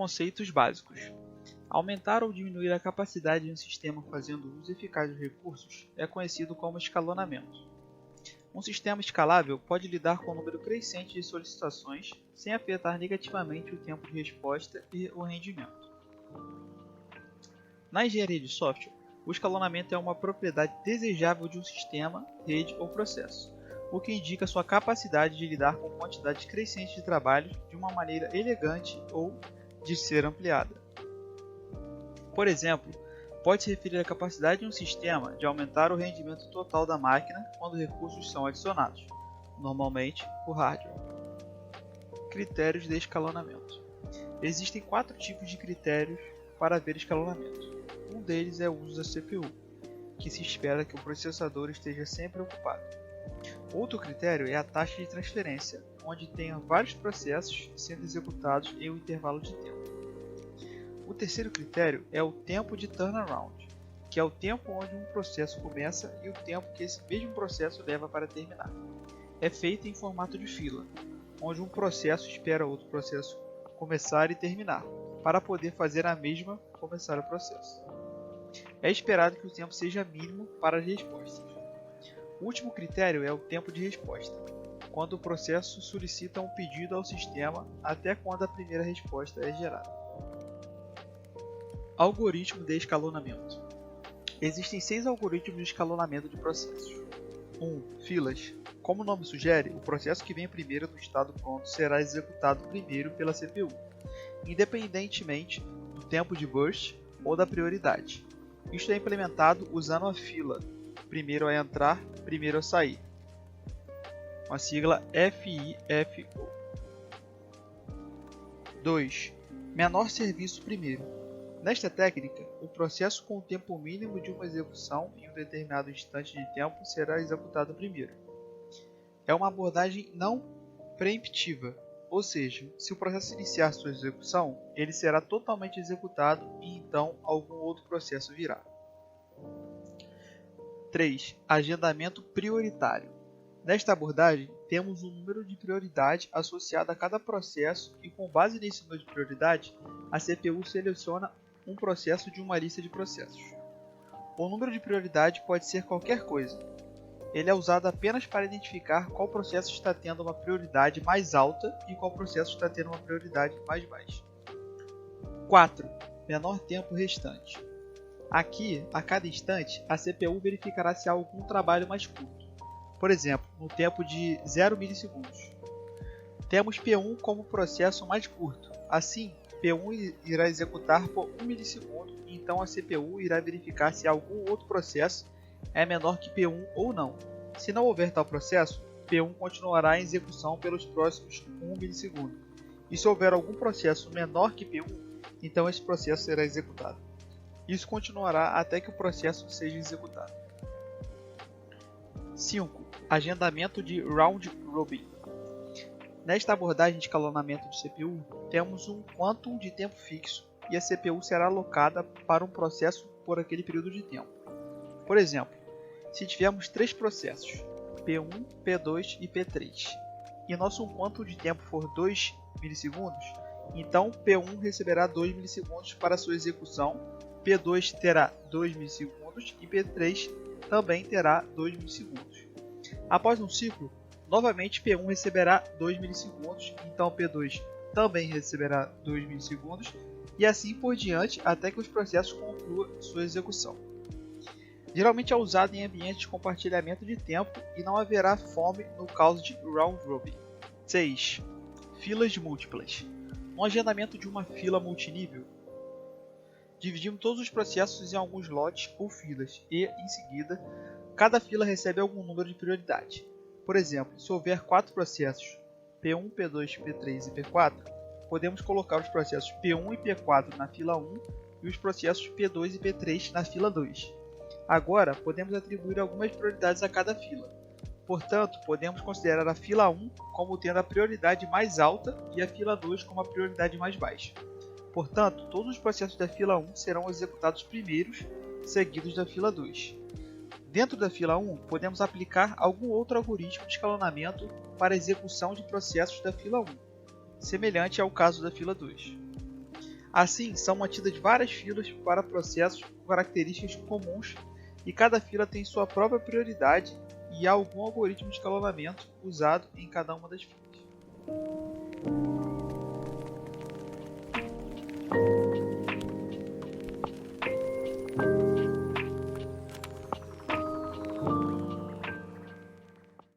Conceitos básicos. Aumentar ou diminuir a capacidade de um sistema fazendo uso eficaz dos recursos é conhecido como escalonamento. Um sistema escalável pode lidar com um número crescente de solicitações sem afetar negativamente o tempo de resposta e o rendimento. Na engenharia de software, o escalonamento é uma propriedade desejável de um sistema, rede ou processo, o que indica sua capacidade de lidar com quantidades crescentes de trabalhos de uma maneira elegante ou de ser ampliada. Por exemplo, pode-se referir à capacidade de um sistema de aumentar o rendimento total da máquina quando recursos são adicionados, normalmente o hardware. Critérios de escalonamento. Existem 4 tipos de critérios para haver escalonamento. Um deles é o uso da CPU, que se espera que o processador esteja sempre ocupado. Outro critério é a taxa de transferência, onde tenha vários processos sendo executados em um intervalo de tempo. O terceiro critério é o tempo de turnaround, que é o tempo onde um processo começa e o tempo que esse mesmo processo leva para terminar. É feito em formato de fila, onde um processo espera outro processo começar e terminar, para poder fazer a mesma começar o processo. É esperado que o tempo seja mínimo para as respostas. O último critério é o tempo de resposta, quando o processo solicita um pedido ao sistema até quando a primeira resposta é gerada. Algoritmo de escalonamento. Existem 6 algoritmos de escalonamento de processos. 1. Filas. Como o nome sugere, o processo que vem primeiro no estado pronto será executado primeiro pela CPU, independentemente do tempo de burst ou da prioridade. Isto é implementado usando a fila, primeiro a entrar, primeiro a sair, com a sigla FIFO. 2. Menor serviço primeiro. Nesta técnica, o processo com o tempo mínimo de uma execução em um determinado instante de tempo será executado primeiro. É uma abordagem não preemptiva, ou seja, se o processo iniciar sua execução, ele será totalmente executado e então algum outro processo virá. 3. Agendamento prioritário. Nesta abordagem, temos um número de prioridade associado a cada processo e com base nesse número de prioridade, a CPU seleciona um processo de uma lista de processos. O número de prioridade pode ser qualquer coisa. Ele é usado apenas para identificar qual processo está tendo uma prioridade mais alta e qual processo está tendo uma prioridade mais baixa. 4. Menor tempo restante. Aqui, a cada instante, a CPU verificará se há algum trabalho mais curto. Por exemplo, no tempo de 0 milissegundos. Temos P1 como processo mais curto. Assim, P1 irá executar por 1 milissegundo, e então a CPU irá verificar se algum outro processo é menor que P1 ou não. Se não houver tal processo, P1 continuará em execução pelos próximos 1 milissegundo. E se houver algum processo menor que P1, então esse processo será executado. Isso continuará até que o processo seja executado. 5. Agendamento de round robin. Nesta abordagem de escalonamento de CPU, temos um quantum de tempo fixo e a CPU será alocada para um processo por aquele período de tempo. Por exemplo, se tivermos 3 processos, P1, P2 e P3, e nosso quantum de tempo for 2 milissegundos, então P1 receberá 2 milissegundos para sua execução, P2 terá 2 milissegundos e P3 também terá 2 milissegundos. Após um ciclo, novamente P1 receberá 2 milissegundos, então P2 também receberá 2 milissegundos, e assim por diante até que os processos concluam sua execução. Geralmente é usado em ambientes de compartilhamento de tempo e não haverá fome no caso de round robin. 6. Filas múltiplas. No agendamento de uma fila multinível, dividimos todos os processos em alguns lotes ou filas e, em seguida, cada fila recebe algum número de prioridade. Por exemplo, se houver 4 processos, P1, P2, P3 e P4, podemos colocar os processos P1 e P4 na fila 1 e os processos P2 e P3 na fila 2. Agora, podemos atribuir algumas prioridades a cada fila. Portanto, podemos considerar a fila 1 como tendo a prioridade mais alta e a fila 2 como a prioridade mais baixa. Portanto, todos os processos da fila 1 serão executados primeiros, seguidos da fila 2. Dentro da fila 1, podemos aplicar algum outro algoritmo de escalonamento para a execução de processos da fila 1, semelhante ao caso da fila 2. Assim, são mantidas várias filas para processos com características comuns e cada fila tem sua própria prioridade e há algum algoritmo de escalonamento usado em cada uma das filas.